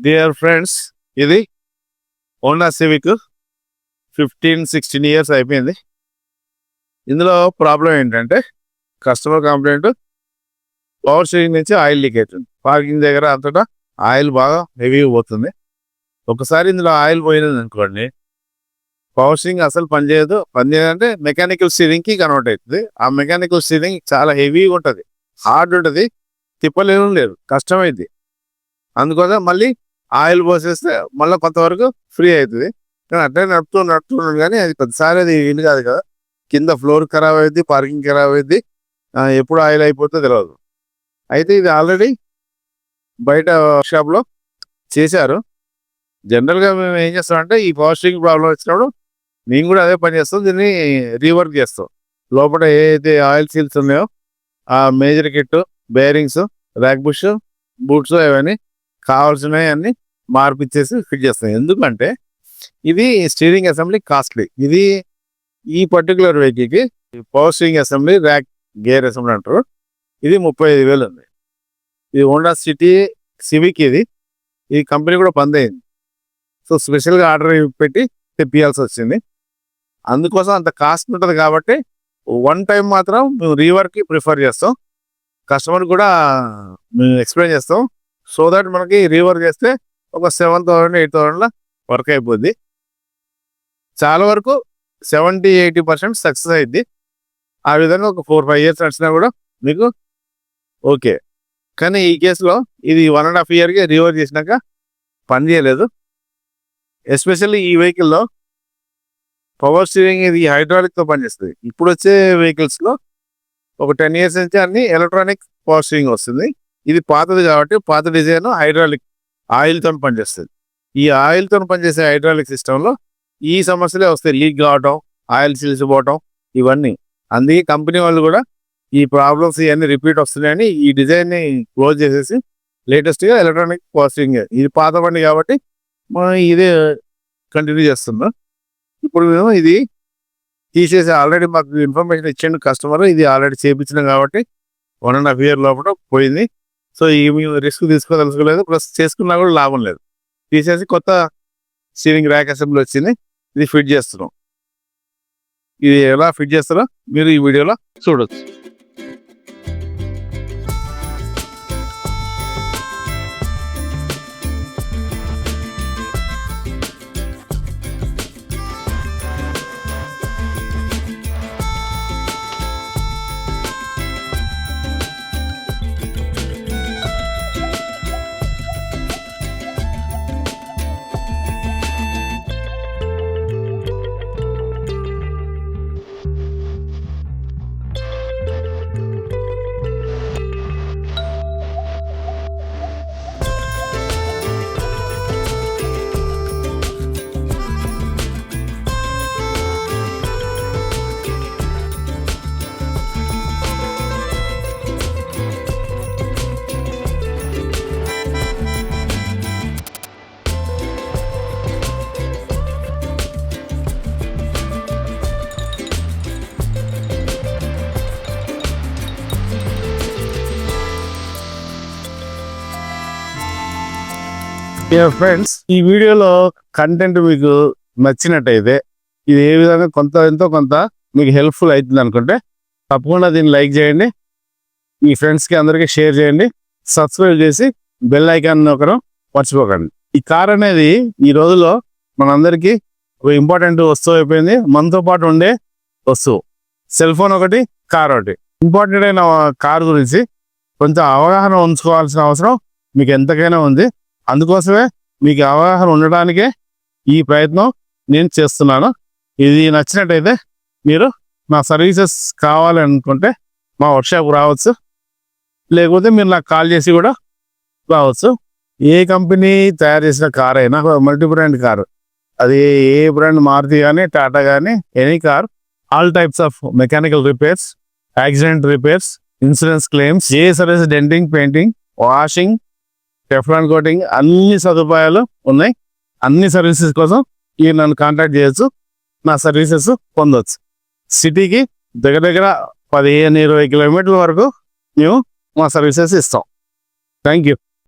Dear friends, ఇది Honda civic 15-16 years అయిపోయింది. ఇందులో ప్రాబ్లం ఏంటంటే కస్టమర్ కంప్లైంట్ పవర్ స్టీరింగ్ నుంచి ఆయిల్ లీక్ అవుతుంది. పార్కింగ్ దగ్గర అంతటా ఆయిల్ బాగా హెవీగా పోతుంది. ఒకసారి ఇందులో ఆయిల్ పోయినది అనుకోండి, పవర్ స్టీరింగ్ అసలు పనిచేయదంటే మెకానికల్ స్టీరింగ్కి కన్వర్ట్ అవుతుంది. ఆ మెకానికల్ స్టీరింగ్ చాలా హెవీగా ఉంటుంది, హార్డ్ ఉంటుంది, తిప్పలేము లేదు, కష్టమైంది. అందుకోసం మళ్ళీ ఆయిల్ పోసేస్తే మళ్ళీ కొంతవరకు ఫ్రీ అవుతుంది. కానీ అట్లే నడుపుతున్నాడు కానీ అది ప్రతిసారి అది వీలు కాదు కదా. కింద ఫ్లోర్ ఖరాబ్ అవుద్ది, పార్కింగ్ ఖరాబ్ అవుద్ది, ఎప్పుడు ఆయిల్ అయిపోతుందో తెలియదు. అయితే ఇది ఆల్రెడీ బయట షాప్లో చేశారు. జనరల్గా మేము ఏం చేస్తామంటే ఈ పవర్ స్టీరింగ్ ప్రాబ్లం వచ్చినప్పుడు మేము కూడా అదే పని చేస్తాం, దీన్ని రీవర్క్ చేస్తాం. లోపల ఏదైతే ఆయిల్ సీల్స్ ఉన్నాయో ఆ major kit, bearings, rack bush, boots అవన్నీ కావాల్సినవి అన్ని మార్పిచ్చేసి ఫిట్ చేస్తాం. ఎందుకంటే ఇది స్టీరింగ్ అసెంబ్లీ కాస్ట్లీ. ఇది ఈ పర్టికులర్ వెహికల్కి power steering assembly, rack gear assembly అంటారు. ఇది 35,000 ఉంది. ఇది హోండా సిటీ సివిక్. ఈ కంపెనీ కూడా బంద్ అయింది. సో స్పెషల్గా ఆర్డర్ పెట్టి తెప్పియాల్సి వచ్చింది. అందుకోసం అంత కాస్ట్ ఉంటుంది కాబట్టి వన్ టైం మాత్రం మేము రీవర్క్కి ప్రిఫర్ చేస్తాం. కస్టమర్ కూడా మేము ఎక్స్ప్లెయిన్ చేస్తాం. సో దట్ మనకి రీవర్క్ చేస్తే ఒక 7,000-8,000 వర్క్ అయిపోద్ది. చాలా వరకు 70-80% సక్సెస్ అయింది. ఆ విధంగా ఒక 4-5 ఇయర్స్ నడిచినా కూడా మీకు ఓకే. కానీ ఈ కేసులో ఇది 1.5 ఇయర్కి రీవర్క్ చేసినాక పని చేయలేదు. ఎస్పెషల్లీ ఈ వెహికల్లో పవర్ స్టీరింగ్ ఇది హైడ్రాలిక్తో పనిచేస్తుంది. ఇప్పుడు వచ్చే వెహికల్స్లో ఒక 10 ఇయర్స్ నుంచి అన్ని ఎలక్ట్రానిక్ పవర్ స్టీరింగ్ వస్తుంది. ఇది పాతది కాబట్టి పాత డిజైన్ హైడ్రాలిక్ ఆయిల్తో పనిచేస్తుంది. ఈ ఆయిల్తో పనిచేసే హైడ్రాలిక్ సిస్టంలో ఈ సమస్యలే వస్తాయి, లీక్ కావటం, ఆయిల్ సిలిసిపోవటం, ఇవన్నీ. అందుకే కంపెనీ వాళ్ళు కూడా ఈ ప్రాబ్లమ్స్ ఇవన్నీ రిపీట్ వస్తున్నాయని ఈ డిజైన్ని క్లోజ్ చేసేసి లేటెస్ట్గా ఎలక్ట్రానిక్ పవర్ స్టీరింగ్, ఇది పాత బండి కాబట్టి మనం ఇదే కంటిన్యూ చేస్తున్నాం. ఇప్పుడు మేము ఇది తీసేసి ఆల్రెడీ మాకు ఇన్ఫర్మేషన్ ఇచ్చిండు కస్టమర్, ఇది ఆల్రెడీ చేయించినాం కాబట్టి 1.5 ఇయర్ లోపల పోయింది. సో ఈ మేము రిస్క్ తీసుకోదలుచుకోలేదు, ప్లస్ చేసుకున్నా కూడా లాభం లేదు. తీసేసి కొత్త స్టీరింగ్ ర్యాక్ అసెంబ్లీ వచ్చింది, ఇది ఫిట్ చేస్తున్నాం. ఇది ఎలా ఫిట్ చేస్తారో మీరు ఈ వీడియోలో చూడొచ్చు. ఫ్రెండ్స్, ఈ వీడియోలో కంటెంట్ మీకు నచ్చినట్టయితే ఇది ఏ విధంగా ఎంతో కొంత మీకు హెల్ప్ఫుల్ అవుతుంది అనుకుంటే తప్పకుండా దీన్ని లైక్ చేయండి, మీ ఫ్రెండ్స్కి అందరికీ షేర్ చేయండి, సబ్స్క్రైబ్ చేసి బెల్ ఐకాన్ నొక్కడం మర్చిపోకండి. ఈ కార్ అనేది ఈ రోజుల్లో మనందరికీ ఒక ఇంపార్టెంట్ వస్తువు అయిపోయింది. మనతో పాటు ఉండే వస్తువు సెల్ ఫోన్ ఒకటి, కార్ ఒకటి. ఇంపార్టెంట్ అయిన కార్ గురించి కొంచెం అవగాహన ఉంచుకోవాల్సిన అవసరం మీకు ఎంతకైనా ఉంది. అందుకోసమే మీకు అవగాహన ఉండడానికే ఈ ప్రయత్నం నేను చేస్తున్నాను. ఇది నచ్చినట్టయితే మీరు నా సర్వీసెస్ కావాలనుకుంటే మా వర్క్షాప్ రావచ్చు, లేకపోతే మీరు నాకు కాల్ చేసి కూడా రావచ్చు. ఏ కంపెనీ తయారు చేసిన కార్ అయినా మల్టీ బ్రాండ్ కారు, అది ఏ బ్రాండ్, మారుతి కానీ టాటా కానీ, any car, all types of mechanical repairs, accident repairs, insurance claims, A service, denting, painting, washing, Teflon coating, అన్ని సదుపాయాలు ఉన్నాయి. అన్ని సర్వీసెస్ కోసం ఈ నన్ను కాంటాక్ట్ చేయొచ్చు, నా సర్వీసెస్ పొందవచ్చు. సిటీకి దగ్గర 15-20 కిలోమీటర్ల వరకు మేము మా సర్వీసెస్ ఇస్తాం. Thank you.